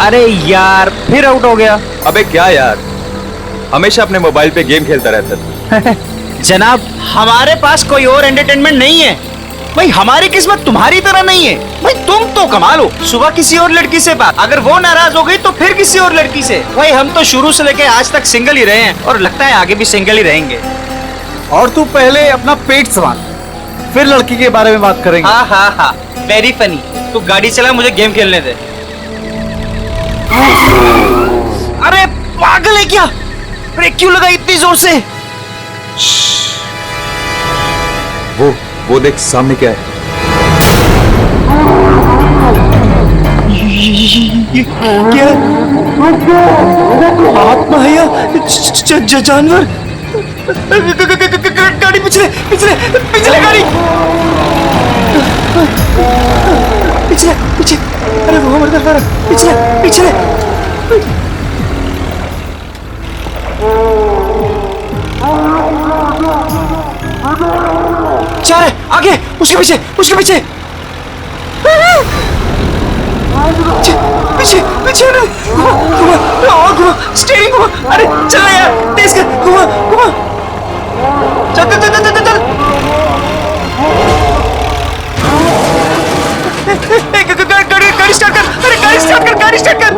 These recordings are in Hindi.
अरे यार फिर आउट हो गया। अबे क्या यार, हमेशा अपने मोबाइल पे गेम खेलता रहता है। जनाब हमारे पास कोई और एंटरटेनमेंट नहीं है भाई, हमारी किस्मत तुम्हारी तरह नहीं है भाई। तुम तो कमाल हो, सुबह किसी और लड़की से बात, अगर वो नाराज हो गई तो फिर किसी और लड़की से। भाई हम तो शुरू से लेके आज तक सिंगल ही रहे हैं और लगता है आगे भी सिंगल ही रहेंगे। और तू पहले अपना पेट संभाल, फिर लड़की के बारे में बात करेंगे। हाँ हाँ हाँ, वेरी फनी। तू गाड़ी चला, मुझे गेम खेलने दे। अरे पागल है क्या, ब्रेक क्यों लगा इतनी जोर से? वो देख सामने क्या है। क्या आत्मा है या जानवर? गाड़ी पिछले पिछले पिछले गाड़ी पिछले पीछे। अरे वो मर गया, पिछले पिछले। जा रहे आगे, उसके पीछे उसके पीछे पीछे पीछे ना। घुमा और घुमा, स्टीयरिंग घुमा। अरे चल यार, तेज कर, घुमा घुमा। चल चल चल चल चल। गाड़ी स्टार्ट कर, अरे गाड़ी स्टार्ट कर, गाड़ी स्टार्ट कर।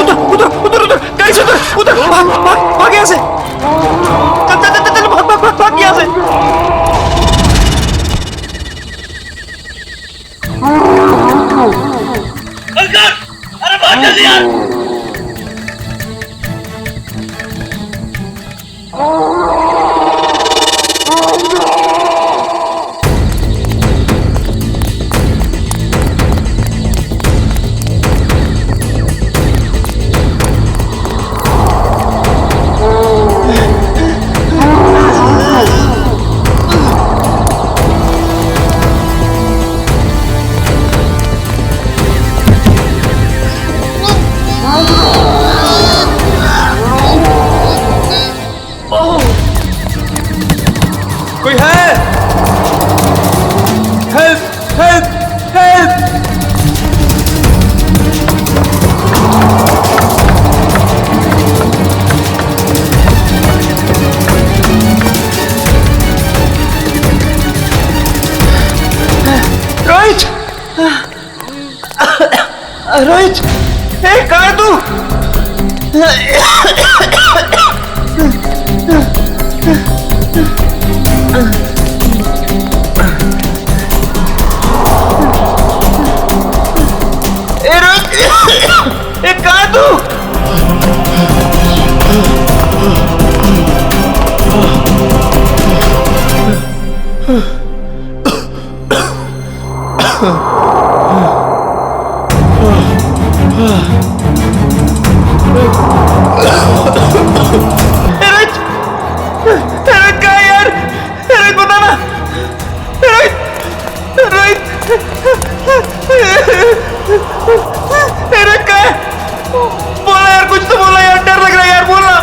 उधर उधर उधर उधर, गाड़ी से उधर उधर, भाग भाग भाग यहाँ से। चल चल चल चल, भाग भाग भाग भाग यहाँ से। अरे बहुत जल्दी यार। कोई है? Help help help. Rohit, Rohit, कहाँ है तू? रोहित, कहाँ है तू? बोला यार, कुछ तो बोला यार, डर लग रहा है यार, बोला।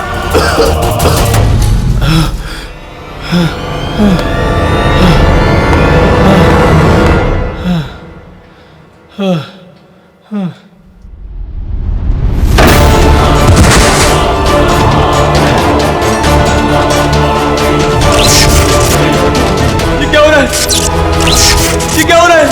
ये क्या हो रहा है? ये क्या हो रहा है?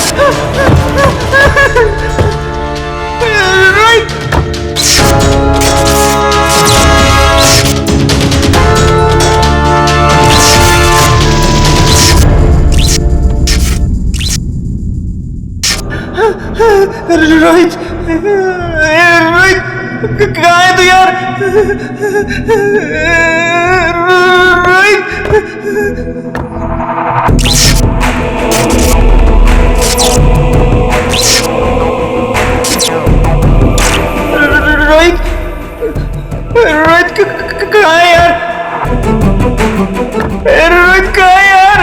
रोहित, रोहित कहाँ है तू यार? रोहित, रोहित कहाँ है यार? रोहित कहाँ है यार?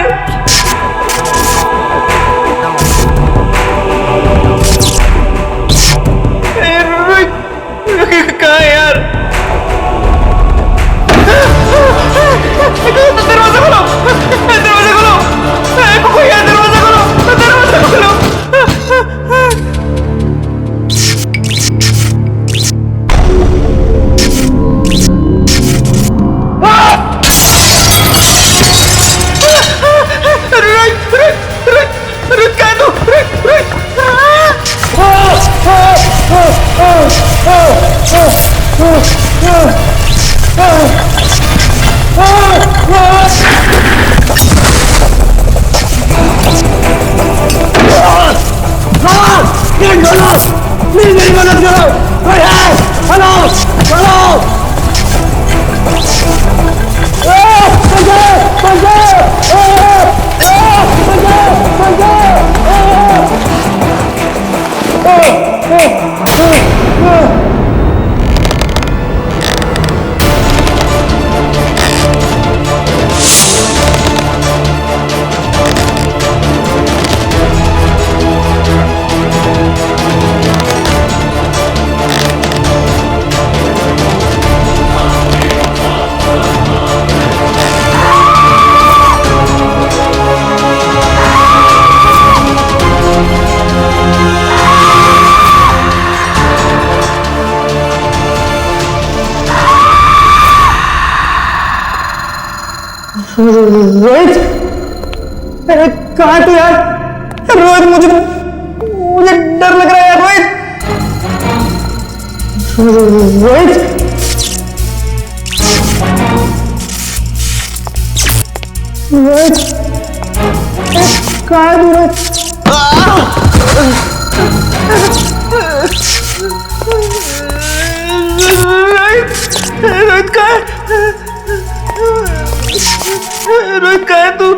कहाँ है यार? दरवाजा खोलो, दरवाजा खोलो, कोई है? दरवाजा खोलो, दरवाजा खोलो। रोहित, अरे कहाँ है तू यार? रोहित, मुझे मुझे डर लग रहा है यार। रोहित, रोहित, रोहित, कहाँ है तू रोहित? रोहित कहाँ है? रोहित कहाँ है तू?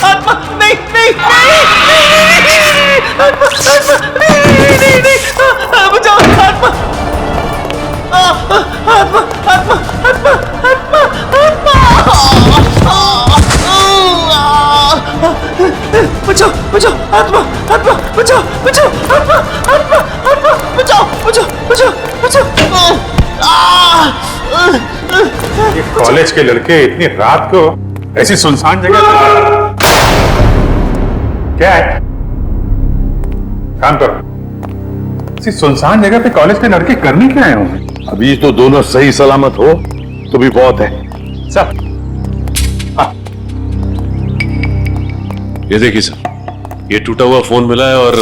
आत्मा, नहीं नहीं नहीं, आत्मा, नहीं, बचाओ, आत्मा, आत्मा, आत्मा, आत्मा, बचाओ, बचाओ, आत्मा, आत्मा, बचाओ, बचाओ, आत्मा, आत्मा, आत्मा, बचाओ, बचाओ, बचाओ, बचाओ। ये कॉलेज के लड़के इतनी रात को ऐसी सुनसान जगह पर क्या है? काम करो। ऐसी सुनसान जगह पे कॉलेज के लड़के करने क्या आए होंगे? अभी तो दोनों सही सलामत हो तो भी बहुत है। सर, ये देखिए सर, ये टूटा हुआ फोन मिला है और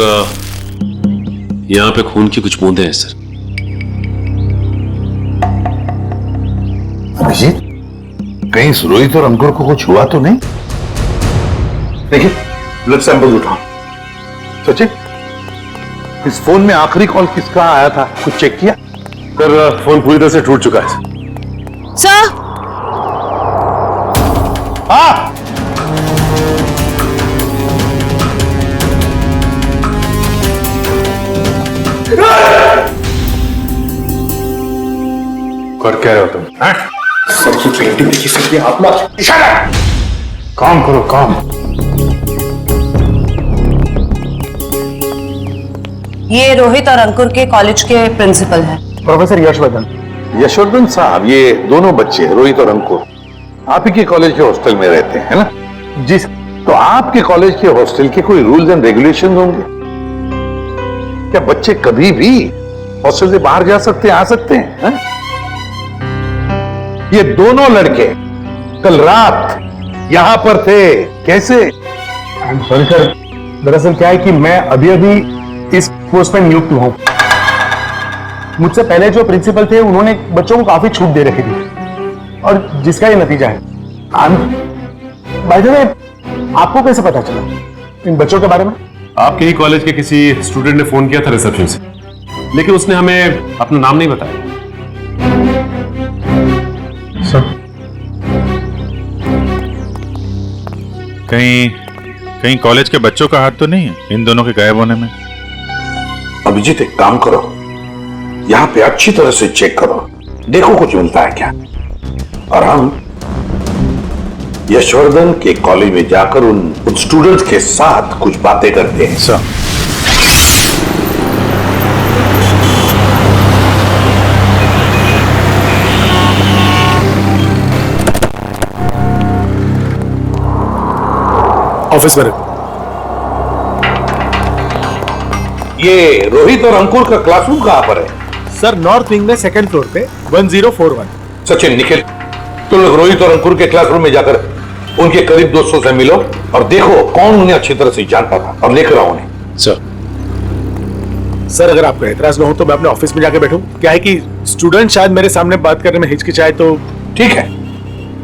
यहाँ पे खून की कुछ बूंदें हैं सर। अभिजीत, कहीं इस रोहित और अंकुर को कुछ हुआ तो नहीं? देखिए, ब्लड सैंपल उठाओ। सचिन, इस फोन में आखिरी कॉल किसका आया था, कुछ चेक किया? सर, फोन पूरी तरह से टूट चुका है सर। हाँ, कर क्या रहे हो तुम? हाँ? सर की पेंटिंग देखिए, सर की आत्मा। काम करो, काम। ये रोहित और अंकुर के कॉलेज के प्रिंसिपल हैं। प्रोफेसर यशवर्धन। यशवर्धन साहब, ये दोनों बच्चे रोहित और अंकुर आप ही के कॉलेज के हॉस्टल में रहते हैं, है ना? जी सर। तो आपके कॉलेज के हॉस्टल के कोई रूल्स एंड रेगुलेशन होंगे क्या? बच्चे कभी भी हॉस्टल से बाहर जा सकते हैं, आ सकते हैं, है? ये दोनों लड़के कल रात यहां पर थे, कैसे? सॉरी सर, दरअसल क्या है कि मैं अभी अभी इस पोस्ट पर नियुक्त हुआ हूं। मुझसे पहले जो प्रिंसिपल थे उन्होंने बच्चों को काफी छूट दे रखी थी और जिसका ये नतीजा है। बाय द वे, आपको कैसे पता चला इन बच्चों के बारे में? आपके ही कॉलेज के किसी स्टूडेंट ने फोन किया था रिसेप्शन से, लेकिन उसने हमें अपना नाम नहीं बताया। सर, कहीं कहीं कॉलेज के बच्चों का हाथ तो नहीं है इन दोनों के गायब होने में? अभिजीत, एक काम करो, यहां पे अच्छी तरह से चेक करो, देखो कुछ मिलता है क्या। और हम यशवर्धन के कॉलेज में जाकर उन स्टूडेंट्स के साथ कुछ बातें करते हैं। सर, ऑफिस में। ये रोहित और अंकुर का क्लासरूम कहां पर है? सर, नॉर्थ विंग में सेकंड फ्लोर पे 1041। सचिन, निखिल, तुम लोग रोहित और अंकुर के क्लासरूम में जाकर उनके करीब दोस्तों से मिलो और देखो कौन उन्हें अच्छी तरह से जानता था और लेकर आओ उन्हें। सर, अगर आपका एतराज न हो तो मैं अपने ऑफिस में जाके बैठूं। क्या है कि स्टूडेंट शायद मेरे सामने बात करने में हिचकिचाए तो। ठीक है,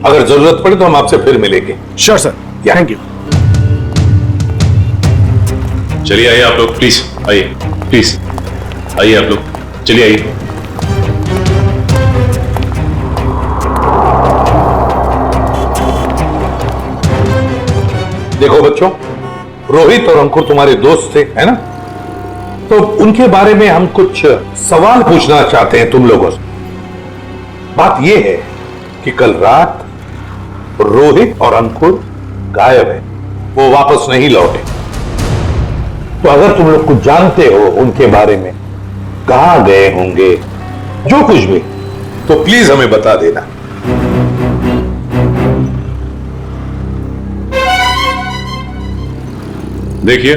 अगर जरूरत पड़े तो हम आपसे फिर मिलेंगे। Sure sir, thank you. चलिए आइए आप लोग, प्लीज आइए, प्लीज आइए आप लोग, चलिए आइए। देखो बच्चों, रोहित और अंकुर तुम्हारे दोस्त थे, है ना? तो उनके बारे में हम कुछ सवाल पूछना चाहते हैं तुम लोगों से। बात यह है कि कल रात रोहित और अंकुर गायब है, वो वापस नहीं लौटे। तो अगर तुम लोग कुछ जानते हो उनके बारे में, कहां गए होंगे, जो कुछ भी, तो प्लीज हमें बता देना। देखिए,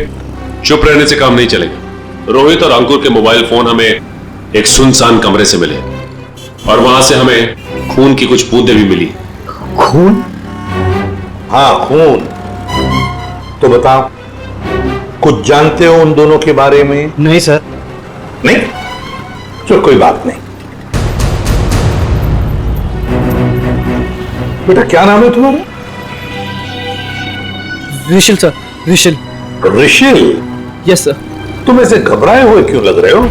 चुप रहने से काम नहीं चलेगा। रोहित और अंकुर के मोबाइल फोन हमें एक सुनसान कमरे से मिले और वहां से हमें खून की कुछ बूंदें भी मिली। खून? हाँ, खून। तो बताओ, कुछ जानते हो उन दोनों के बारे में? नहीं सर। नहीं? चलो कोई बात नहीं। बेटा क्या नाम है तुम्हारा? Rishil sir, Rishil. Rishil? Yes sir. तुम ऐसे घबराए हुए क्यों लग रहे हो?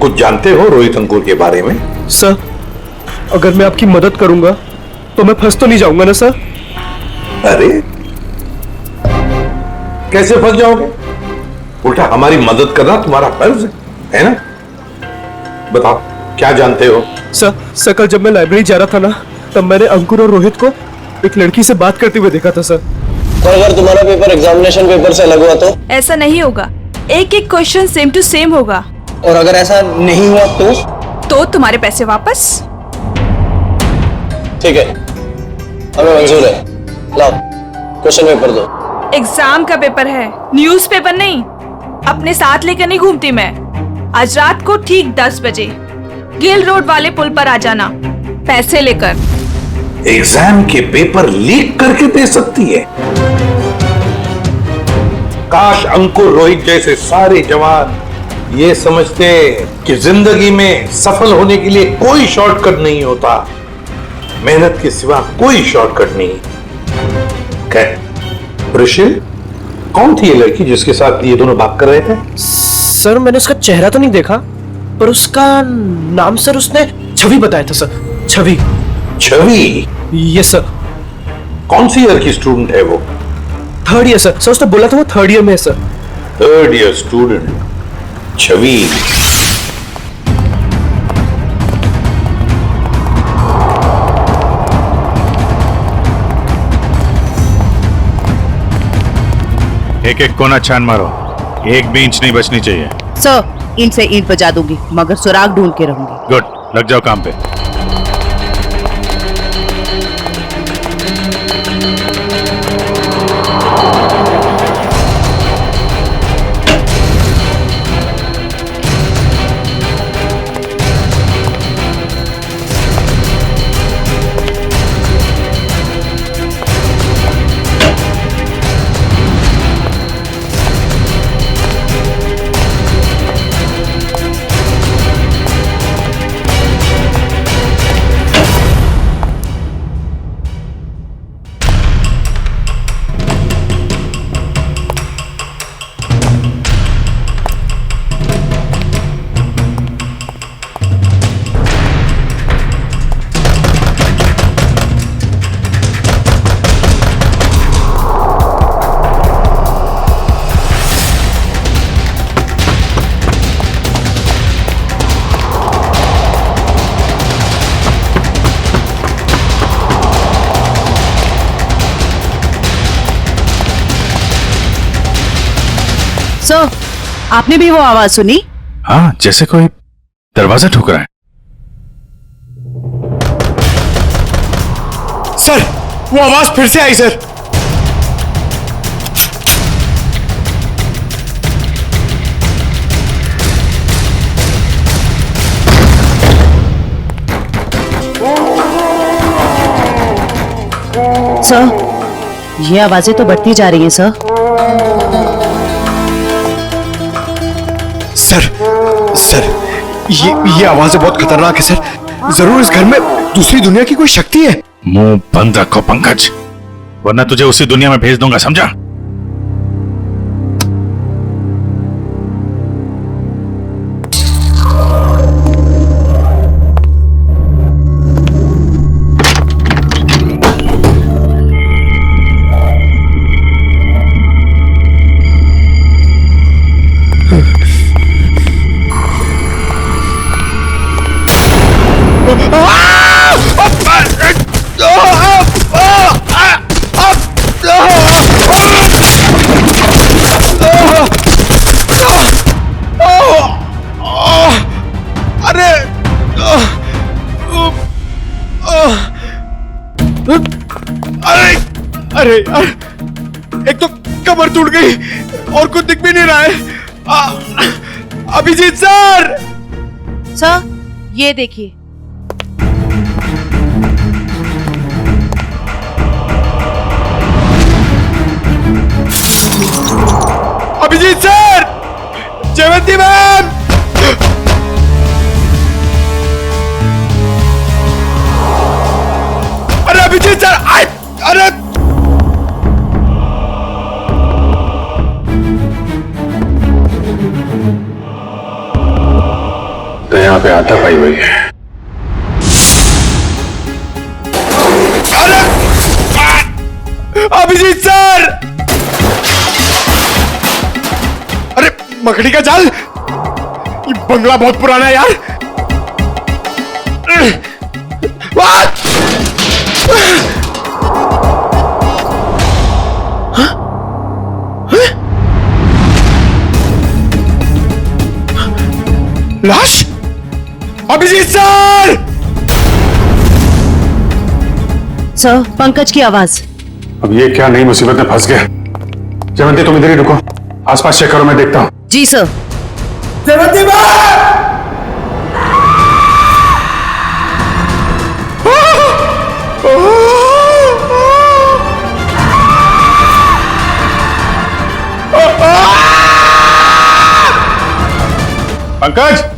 कुछ जानते हो रोहित अंकुर के बारे में? सर, अगर मैं आपकी मदद करूंगा तो मैं फंस तो नहीं जाऊंगा ना सर? अरे कैसे फंस जाओगे? उल्टा हमारी मदद करना तुम्हारा फर्ज है ना? बताओ क्या जानते हो? सर कल जब मैं लाइब्रेरी जा रहा था ना, तब मैंने अंकुर और रोहित को एक लड़की से बात करते हुए देखा था सर। तो अगर तुम्हारा पेपर एग्जामिनेशन पेपर से अलग हुआ तो? ऐसा नहीं होगा, एक एक क्वेश्चन सेम टू सेम होगा। और अगर ऐसा नहीं हुआ तो तुम्हारे पैसे वापस। ठीक है, हमें मंजूर है। लाओ क्वेश्चन पेपर दो। एग्जाम का पेपर है, न्यूज़पेपर नहीं। अपने साथ लेकर नहीं घूमती मैं। आज रात को ठीक 10 बजे गिल रोड वाले पुल पर आ जाना, पैसे लेकर। एग्जाम के पेपर लीक करके दे सकती है? काश अंकुर रोहित जैसे सारे जवान ये समझते कि जिंदगी में सफल होने के लिए कोई शॉर्टकट नहीं होता, मेहनत के सिवा कोई शॉर्टकट नहीं। ऋषिल, कौन थी ये लड़की जिसके साथ ये दोनों भाग कर रहे थे? सर मैंने उसका चेहरा तो नहीं देखा, पर उसका नाम सर उसने छवि बताया था सर। छवि। छवि? Yes sir. कौन सी ईयर की स्टूडेंट है वो? 3rd year sir. सर उसने बोला था वो 3rd ईयर में है सर। 3rd ईयर स्टूडेंट छवि। एक एक कोना छान मारो, एक भी इंच नहीं बचनी चाहिए। सर, ईंट से ईंट बजा दूंगी, मगर सुराग ढूंढ के रहूंगी। गुड, लग जाओ काम पे। सर, आपने भी वो आवाज सुनी? हाँ, जैसे कोई दरवाजा ठोक रहा है। सर, वो आवाज फिर से आई सर। सर, ये आवाजें तो बढ़ती जा रही हैं सर। सर, ये आवाजें बहुत खतरनाक है सर। जरूर इस घर में दूसरी दुनिया की कोई शक्ति है। मुंह बंद रखो पंकज, वरना तुझे उसी दुनिया में भेज दूंगा, समझा? अरे यार, एक तो कमर टूट गई और कुछ दिख भी नहीं रहा है। अभिजीत सर! सर, ये देखिए। अभिजीत सर! जयवंती मैम! अरे अभिजीत सर! अरे तो यहाँ पे आटा पाई हुई है। अरे अभिजीत सर! अरे मकड़ी का जाल! ये बंगला बहुत पुराना है यार। लाश? अभिजीत सर! सर, पंकज की आवाज। अब ये क्या नई मुसीबत में फंस गया। जयवंती तुम इधर ही रुको, आसपास चेक करो, मैं देखता हूँ। जी सर। जयवंती पंकज!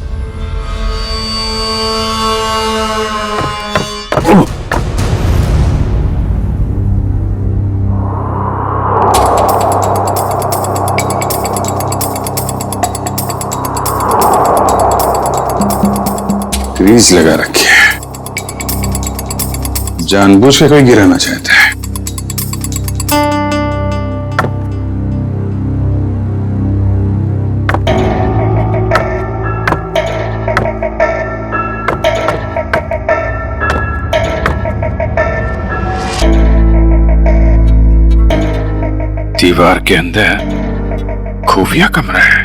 ग्रीस लगा रखी है, जानबूझ के कोई गिराना चाहता है। दीवार के अंदर खुफिया कमरा है।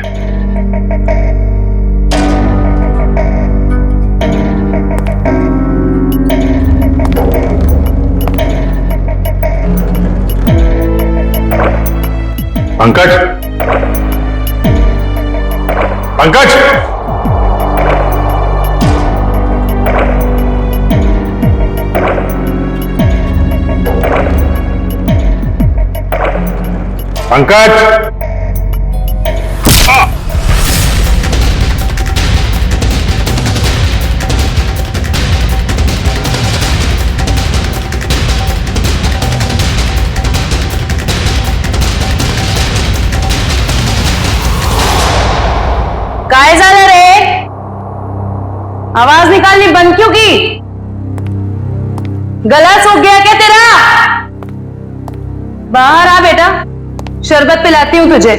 पंकज! पंकज! पंकज! काय झालं रे? आवाज निकालनी बंद क्यों की? गला सूख गया क्या तेरा? बाहर आ बेटा, शरबत पिलाती हूं तुझे।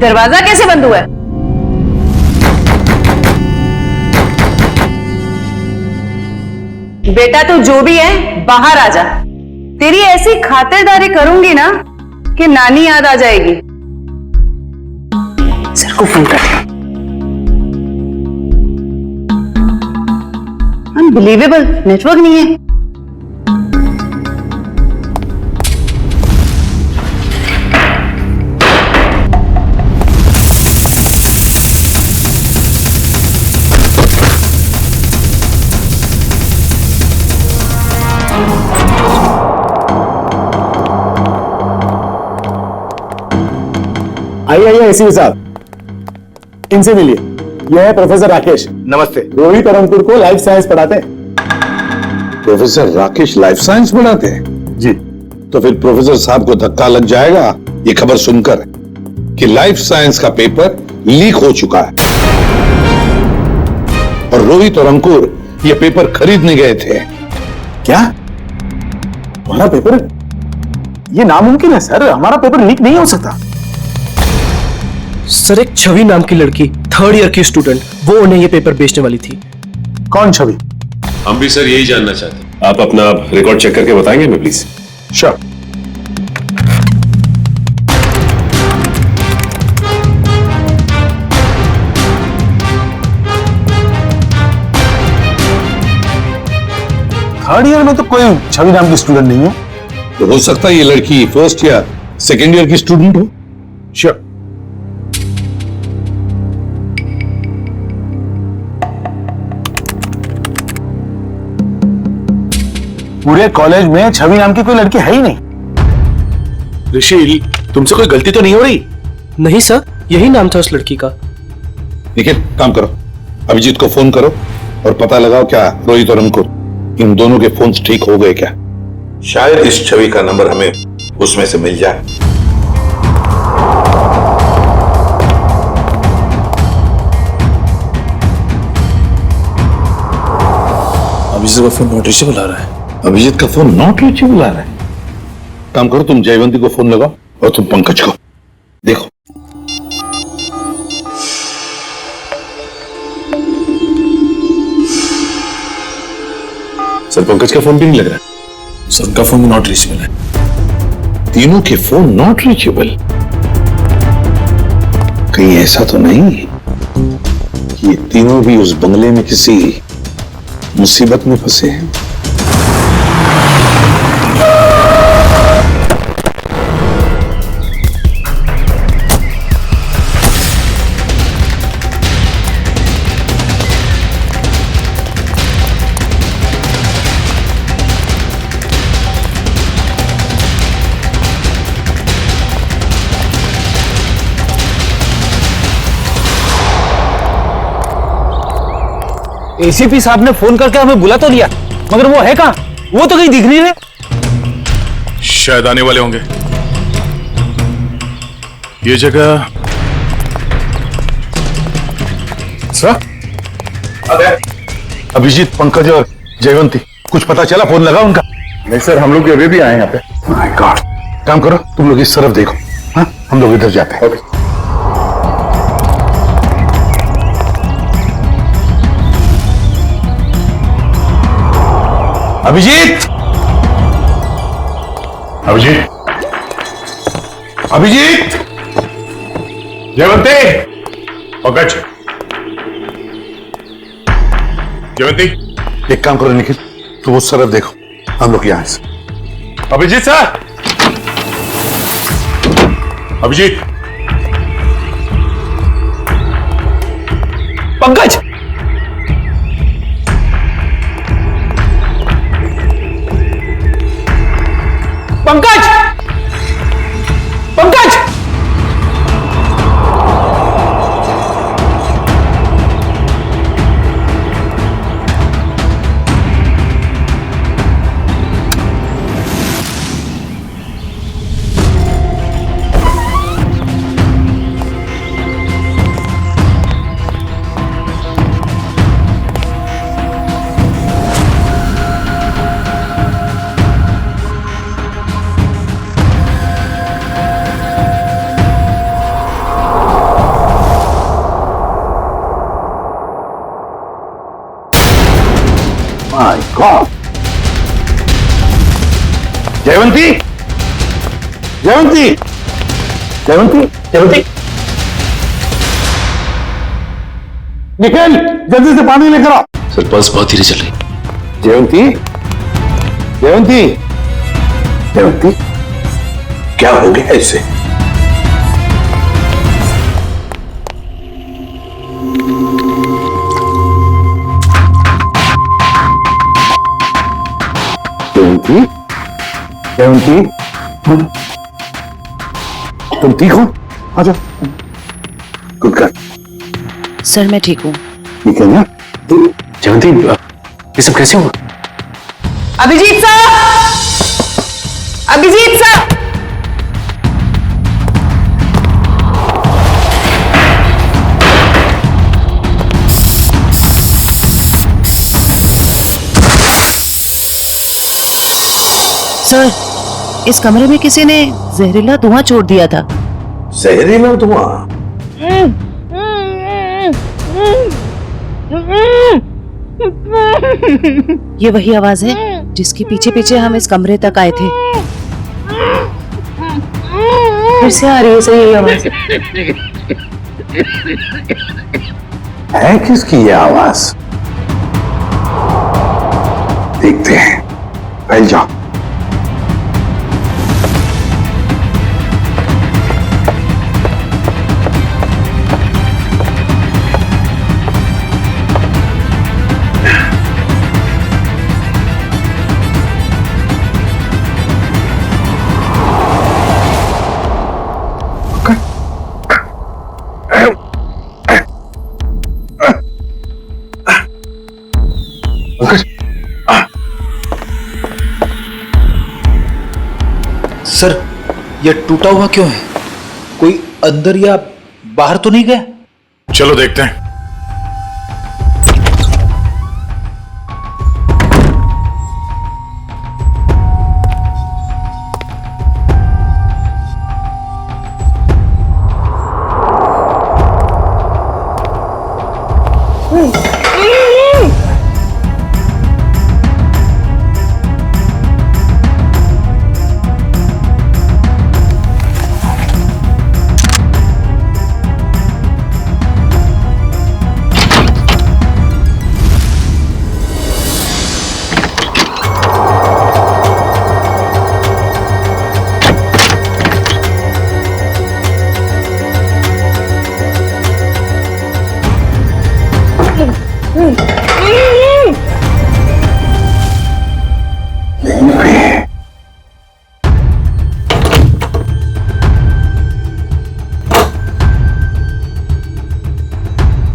दरवाजा कैसे बंद हुआ है? बेटा तू जो भी है बाहर आ जा। तेरी ऐसी खातिरदारी करूंगी ना कि नानी याद आ जाएगी। सर को फोन कर दिया। अनबिलीवेबल, नेटवर्क नहीं है। आइए आइए एसीपी साहब, इनसे मिलिए। यह है प्रोफेसर राकेश। नमस्ते। रोहित और अंकुर को लाइफ साइंस पढ़ाते हैं। प्रोफेसर राकेश लाइफ साइंस पढ़ाते हैं? जी। तो फिर प्रोफेसर साहब को धक्का लग जाएगा ये खबर सुनकर कि लाइफ साइंस का पेपर लीक हो चुका है और रोहित और अंकुर ये पेपर खरीदने गए थे। क्या? हमारा पेपर? ये नामुमकिन है सर, हमारा पेपर लीक नहीं हो सकता। सर, एक छवि नाम की लड़की, 3rd ईयर की स्टूडेंट, वो उन्हें ये पेपर बेचने वाली थी। कौन छवि? हम भी सर यही जानना चाहते हैं। आप अपना रिकॉर्ड चेक करके बताएंगे हमें प्लीज? श्योर। थर्ड ईयर में तो कोई छवि नाम की स्टूडेंट नहीं है। तो हो सकता है ये लड़की फर्स्ट या सेकेंड ईयर की स्टूडेंट हो। श्योर। पूरे कॉलेज में छवि नाम की कोई लड़की है ही नहीं। ऋषि, तुमसे कोई गलती तो नहीं हो रही? नहीं सर, यही नाम था उस लड़की का। निखिल, काम करो, अभिजीत को फोन करो और पता लगाओ क्या रोहित और अंकुर इन दोनों के फोन्स ठीक हो गए क्या। शायद इस छवि का नंबर हमें उसमें से मिल जाए। अभिजीत का फोन नॉट रीचेबल आ रहा है। अभिजीत का फोन नॉट रीचेबल आ रहा है। काम करो, तुम जयवंती को फोन लगाओ और तुम पंकज को देखो। सर पंकज का फोन भी नहीं लग रहा। सर उनका फोन नॉट रीचेबल है। तीनों के फोन नॉट रीचेबल। कहीं ऐसा तो नहीं कि ये तीनों भी उस बंगले में किसी मुसीबत में फंसे हैं। एसीपी साहब ने फोन करके हमें बुला तो लिया, मगर वो है कहाँ? वो तो कहीं दिख नहीं रहे। शायद आने वाले होंगे। ये जगह सर, अभिजीत, पंकज और जयवंती, कुछ पता चला? फोन लगा उनका? नहीं सर, हम लोग अभी भी आए यहाँ पे। My God. काम करो, तुम लोग इस तरफ देखो, हाँ, हम लोग इधर जाते हैं। ओके। अभिजीत, अभिजीत, अभिजीत, जयवंती, पंकज, जयवंती, एक काम करो निखिल, तुम उस तरफ देखो, हम लोग यहाँ से। Abhijeet sir, Abhijeet, Pankaj, Pankaj, Pankaj, my god. Jayvanti, Jayvanti, Jayvanti, Jayvanti, Nikhil, जल्दी से पानी लेकर आओ। सर पल्स बहुत धीरे चल रही। जयवंती, जयवंती, जयवंती, क्या हो गया इसे? जयवंती, जयवंती, तुम ठीक हो? आ जाओ। Good girl. सर मैं ठीक हूँ। ठीक है ना? जयवंती, ये सब कैसे हुआ? Abhijeet sir, Abhijeet sir, sir इस कमरे में किसी ने जहरीला धुआं छोड़ दिया था। जहरीला धुआं? ये वही आवाज है जिसके पीछे पीछे हम इस कमरे तक आए थे। फिर से आ रही है सही आवाज। है किसकी ये आवाज? देखते हैं। फैल जाओ। सर, ये टूटा हुआ क्यों है? कोई अंदर या बाहर तो नहीं गया? चलो देखते हैं।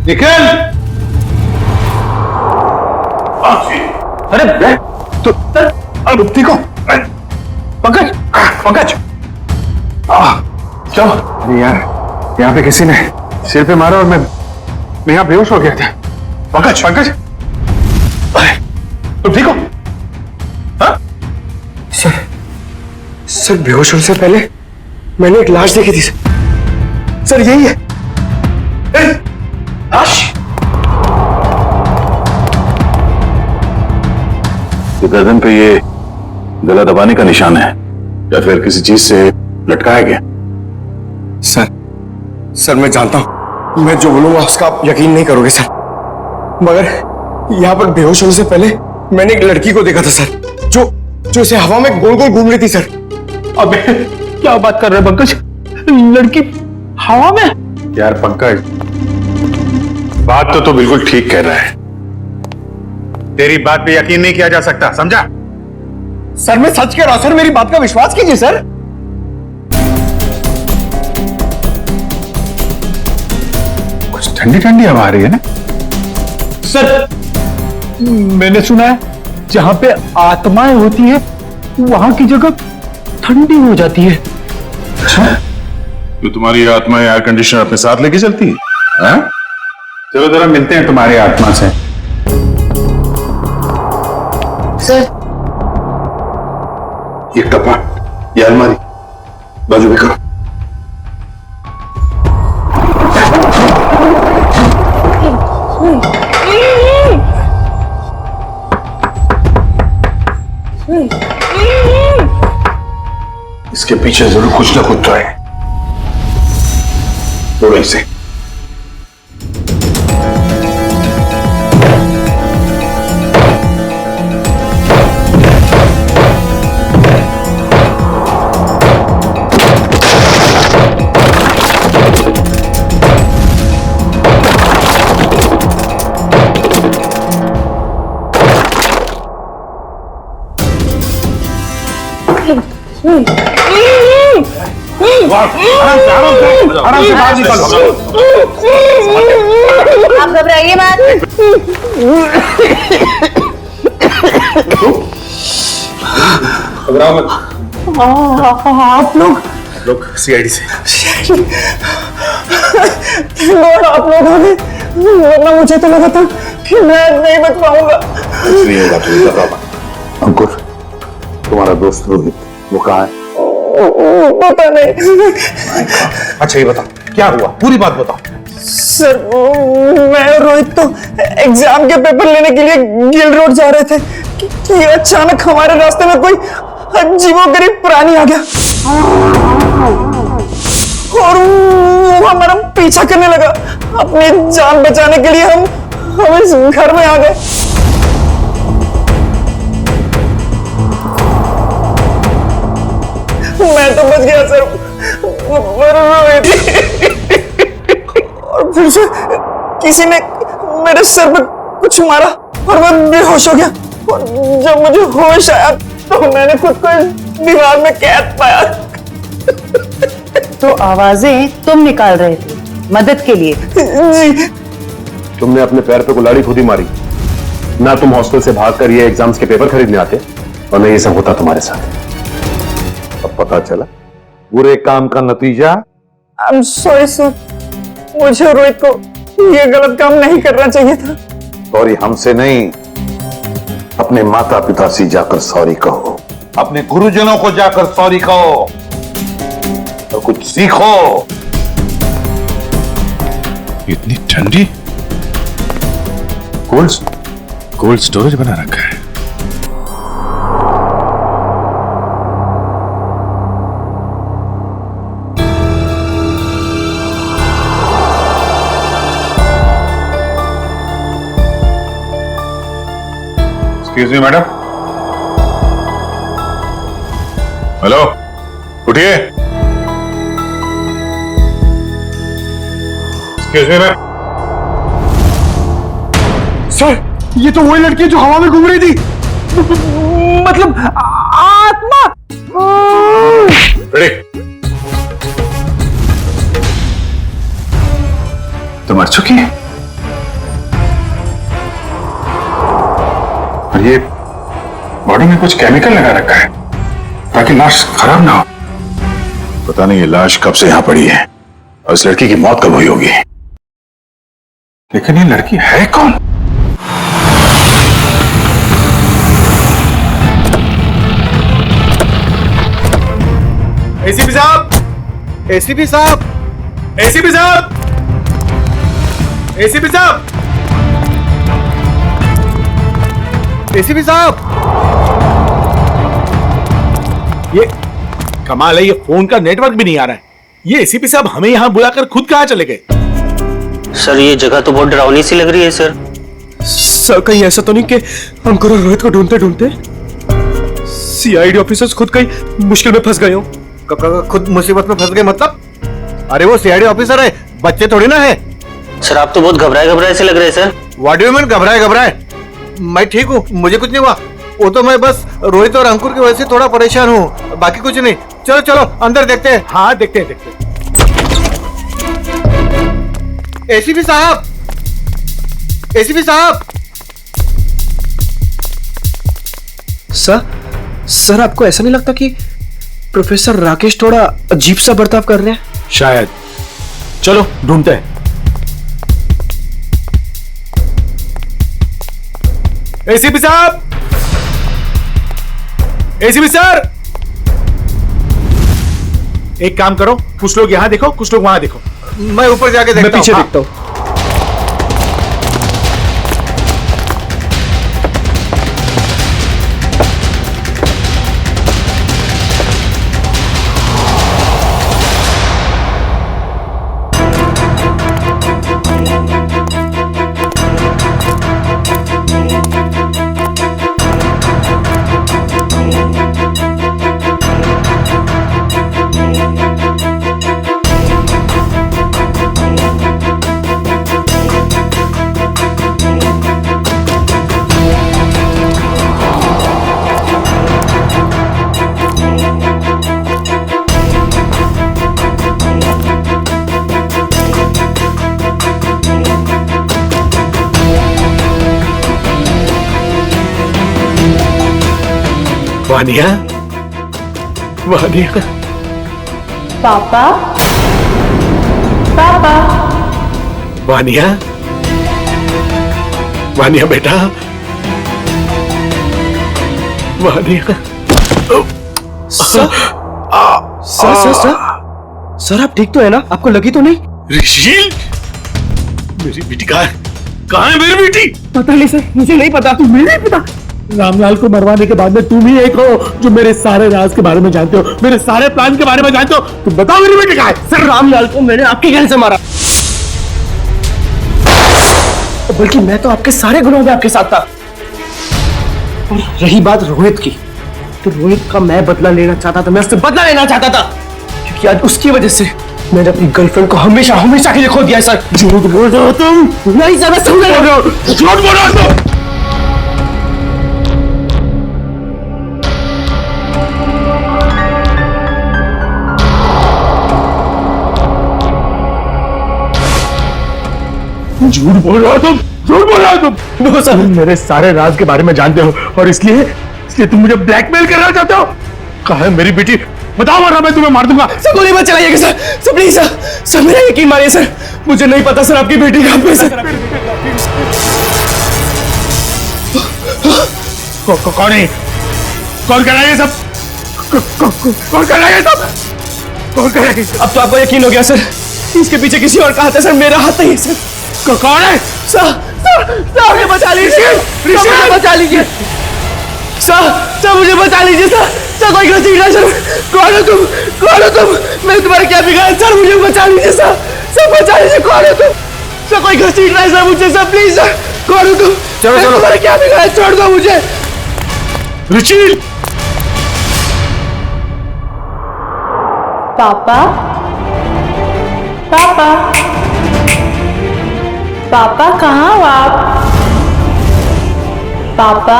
निखिल! अरे तो देखो पंकज, पंकज चलो। अरे यार, यहाँ पे किसी ने सिर पे मारा और मैं यहाँ बेहोश हो गया था। पंकज, पंकज, तुम ठीक हो? हाँ? सर बेहोश होने से पहले मैंने एक लाश देखी थी सर, यही है लाश। गर्दन पे ये गला दबाने का निशान है या फिर किसी चीज से लटकाया गया? सर मैं जानता हूं, मैं जो बोलूंगा उसका आप यकीन नहीं करोगे सर, मगर यहां पर बेहोश होने से पहले मैंने एक लड़की को देखा था सर, जो इसे हवा में गोल गोल घूम रही थी सर। अबे क्या बात कर रहे हैं पंकज? लड़की हवा में? यार पंकज, बात तो बिल्कुल ठीक कह रहा है। तेरी बात पे यकीन नहीं किया जा सकता, समझा? सर मैं सच कह रहा हूं सर, मेरी बात का विश्वास कीजिए सर। कुछ ठंडी ठंडी हवा आ रही है ना सर? मैंने सुना है जहां पे आत्माएं होती है वहां की जगह ठंडी हो जाती है। अच्छा, तो तुम्हारी आत्मा एयर कंडीशनर अपने साथ लेके चलती है? हाँ? चलो जरा मिलते हैं तुम्हारी आत्मा से। सर, ये कपाट, ये अलमारी बाजू में करो। इसके पीछे जरूर कुछ ना कुछ तो है। तोड़ो इसे। आराम से बाहर निकलो। आप घबराइए मत। घबराओ मत। आप लोग सीआईडी से। आप लोगों ने, वरना मुझे तो लगा था कि मैं नहीं बच पाऊंगा। कुछ नहीं होगा, तुम घबराओ मत। अंकुर, तुम्हारा दोस्त रोहित वो कहाँ है? पता नहीं। अच्छा ये बताओ क्या हुआ, पूरी बात बताओ। सर मैं और रोहित तो एग्जाम के पेपर लेने के लिए गिल रोड जा रहे थे कि अचानक हमारे रास्ते में कोई अजीबोगरीब प्राणी आ गया और वो हमारा पीछा करने लगा। अपनी जान बचाने के लिए हम इस घर में आ गए। मैं तो बच गया सर, पर और फिर से किसी ने मेरे सर पर कुछ मारा और मैं बेहोश हो गया। और जब मुझे होश आया तो मैंने खुद को दीवार में कैद पाया। तो आवाजें तुम निकाल रहे थे मदद के लिए? जी। तुमने अपने पैर पे कुल्हाड़ी खुद ही मारी। ना तुम हॉस्टल से भागकर ये एग्जाम्स के पेपर खरीदने आते और न ये सब होता तुम्हारे साथ। अब पता चला बुरे काम का नतीजा। आई एम सॉरी सर, मुझे रोहित को ये गलत काम नहीं करना चाहिए था। सॉरी हमसे नहीं, अपने माता पिता से जाकर सॉरी कहो, अपने गुरुजनों को जाकर सॉरी कहो और कुछ सीखो। इतनी ठंडी कोल्ड स्टोरेज बना रखा है। Excuse me madam. हेलो, उठिए। Excuse me ma'am. सर, ये तो वही लड़की है जो हवा में घूम रही थी, मतलब आत्मा। रेडी? तो मर चुकी है और ये बॉडी में कुछ केमिकल लगा रखा है ताकि लाश खराब ना हो। पता नहीं ये लाश कब से यहां पड़ी है और इस लड़की की मौत कब हुई होगी। लेकिन ये लड़की है कौन? एसीपी साहब, एसीपी साहब, एसीपी साहब, एसीपी साहब, एसीपी साहब। ये कमाल है, ये फोन का नेटवर्क भी नहीं आ रहा है। ये एसीपी साहब हमें यहां बुलाकर खुद कहां चले गए? सर ये जगह तो बहुत डरावनी सी लग रही है सर। सर कहीं ऐसा तो नहीं कि हमको रोहित को ढूंढते ढूंढते सीआईडी ऑफिसर्स खुद कहीं मुश्किल में फंस गए हो? खुद मुसीबत में फंस गए मतलब? अरे वो सीआईडी ऑफिसर है, बच्चे थोड़ी ना है। सर आप तो बहुत घबराए से लग रहे हैं sir. What do you mean घबराए? मैं ठीक हूँ, मुझे कुछ नहीं हुआ। वो तो मैं बस रोहित और अंकुर की वजह से थोड़ा परेशान हूँ, बाकी कुछ नहीं। चलो चलो अंदर देखते हैं। हाँ देखते हैं। एसीपी साहब, एसीपी साहब। सर आपको ऐसा नहीं लगता कि प्रोफेसर राकेश थोड़ा अजीब सा बर्ताव कर रहे हैं? शायद। चलो ढूंढते हैं। एसीपी साहब, एसीपी सर, एक काम करो, कुछ लोग यहां देखो, कुछ लोग वहां देखो। मैं ऊपर जाके देखता हूं। मैं पीछे देखता हूं। वानिया, वानिया। पापा, पापा। वानिया, वानिया बेटा, वानिया। सर आप ठीक तो है ना? आपको लगी तो नहीं? ऋषि, मेरी बेटी कहाँ है मेरी बेटी? पता नहीं सर, मुझे नहीं पता। तुम्हें नहीं पता? रामलाल को मरवाने के बाद में तुम ही एक हो जो मेरे सारे राज के बारे में जानते हो, मेरे सारे प्लान के बारे में जानते हो। तुम बताओ मेरी बेटी कहाँ है? सर रामलाल को मैंने आपके कहने से मारा, बल्कि मैं तो आपके सारे गुनों में आपके साथ था। और रही बात रोहित की, तो रोहित का मैं बदला लेना चाहता था, मैं उससे बदला लेना चाहता था, क्योंकि आज उसकी वजह से मैंने अपनी गर्लफ्रेंड को हमेशा हमेशा के लिए खो दिया है सर। झूठ बोल रहे हो तुम? नहीं सर, मैं समझ रहा हूँ, झूठ बोल रहे हो तुम। झूठ बोल रहे हो तुम, झूठ बोल रहे हो तुम। नो सर, मेरे सारे राज के बारे में जानते हो और इसलिए तुम मुझे ब्लैकमेल करना चाहते हो। कहाँ है मेरी बेटी? बताओ वरना मैं तुम्हें मार दूंगा। सर गोली मत चलाइएगा sir, sir please sir, sir मेरा यकीन मानिए सर, मुझे नहीं पता सर आपकी बेटी कहाँ पे सर। कौन है? कौन कर रहा है ये सब? कौन कर रहा है ये सब? कौन कर रहा है? अब तो आपको यकीन हो गया सर, इसके पीछे किसी और का हाथ है सर, मेरा हाथ नहीं है सर। कौन है? सर सर मुझे बचा लीजिए, मुझे बचा लीजिए सर, सर मुझे बचा लीजिए सर, सर कोई गलती नहीं सर। कौन हो तुम? कौन हो तुम? मैंने तुम्हारा क्या बिगाड़ा सर? मुझे बचा लीजिए सर, सर बचा लीजिए। कौन हो तुम? सर कोई गलती नहीं सर मुझे सर, प्लीज सर। कौन हो तुम? चलो चलो, तुम्हारा क्या बिगाड़ा? छोड़ दो मुझे। रुचि! पापा, पापा, पापा कहाँ हो आप? पापा,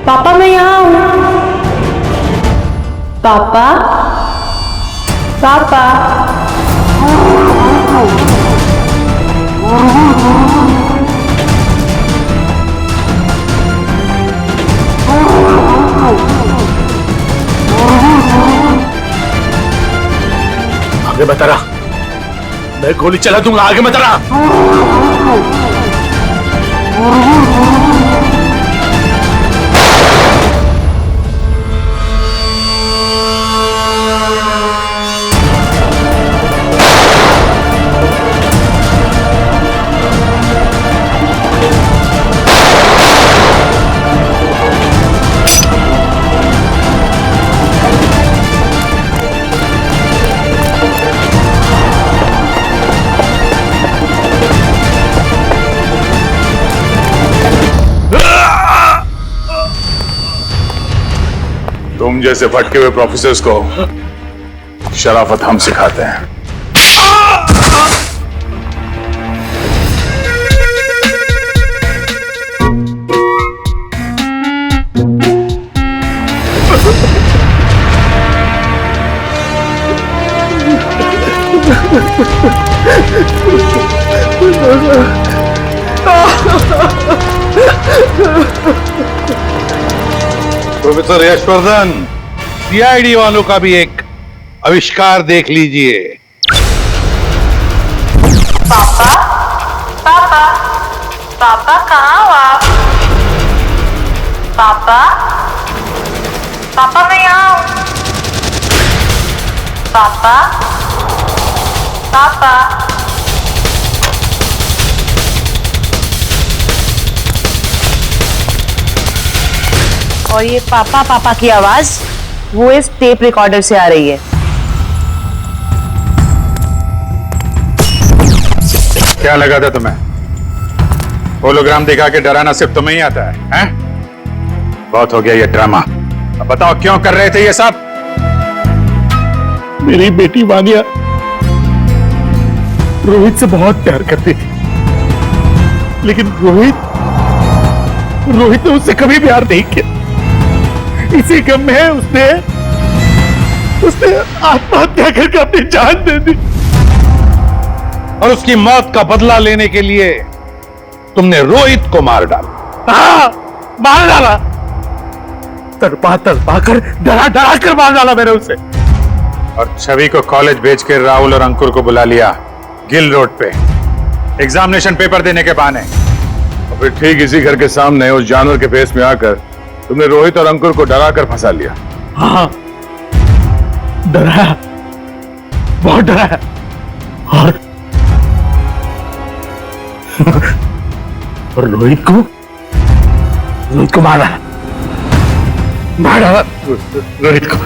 पापा मैं यहाँ हूँ। पापा, पापा, आगे बता रहा, मैं गोली चला दूंगा। आगे बता रहा। तुम जैसे भटके हुए प्रोफेसर्स को शराफत हम सिखाते हैं। प्रोफेसर यशवर्धन, सीआईडी वालों का भी एक आविष्कार देख लीजिए। पापा, पापा, पापा कहाँ हो आप? पापा, पापा मैं यहाँ हूँ। पापा, पापा, और ये पापा पापा की आवाज वो इस टेप रिकॉर्डर से आ रही है। क्या लगा था तुम्हें? होलोग्राम दिखा के डराना सिर्फ तुम्हें ही आता है, हैं? बहुत हो गया ये ड्रामा। अब बताओ क्यों कर रहे थे ये सब? मेरी बेटी वानिया रोहित से बहुत प्यार करती थी, लेकिन रोहित ने उससे कभी प्यार नहीं किया। इसी गम में उसने आत्महत्या करके अपनी जान दे दी। और उसकी मौत का बदला लेने के लिए तुमने रोहित को मार डाला। हाँ, मार डाला। तड़पा कर डरा कर मार डाला मैंने उसे। और छवि को कॉलेज भेज के राहुल और अंकुर को बुला लिया गिल रोड पे एग्जामिनेशन पेपर देने के बहाने। और फिर ठीक इसी घर के सामने उस जानवर के फेस में आकर तुमने रोहित और अंकुर को डरा कर फंसा लिया। हाँ, डराया, बहुत डराया। और रोहित को मार डाला रोहित को।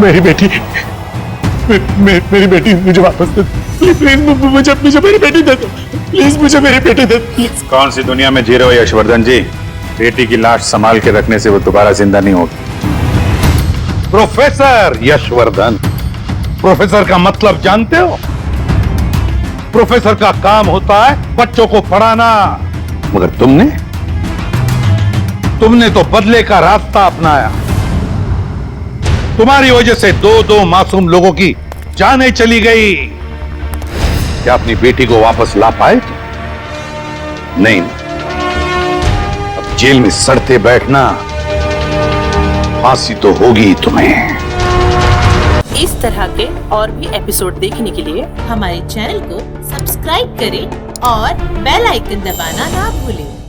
मेरी बेटी मुझे वापस दे, प्लीज मुझे मेरी बेटी दे दो, प्लीज मुझे मेरी बेटी दे। कौन सी दुनिया में जी रहे हो यशवर्धन जी? बेटी की लाश संभाल के रखने से वो दोबारा जिंदा नहीं होगी। प्रोफेसर यशवर्धन, प्रोफेसर का मतलब जानते हो? प्रोफेसर का काम होता है बच्चों को पढ़ाना, मगर तुमने तो बदले का रास्ता अपनाया। तुम्हारी वजह से दो मासूम लोगों की जानें चली गई। क्या अपनी बेटी को वापस ला पाए? नहीं, अब जेल में सड़ते बैठना, फांसी तो होगी ही तुम्हें। इस तरह के और भी एपिसोड देखने के लिए हमारे चैनल को सब्सक्राइब करें और बेल आइकन दबाना ना भूलें।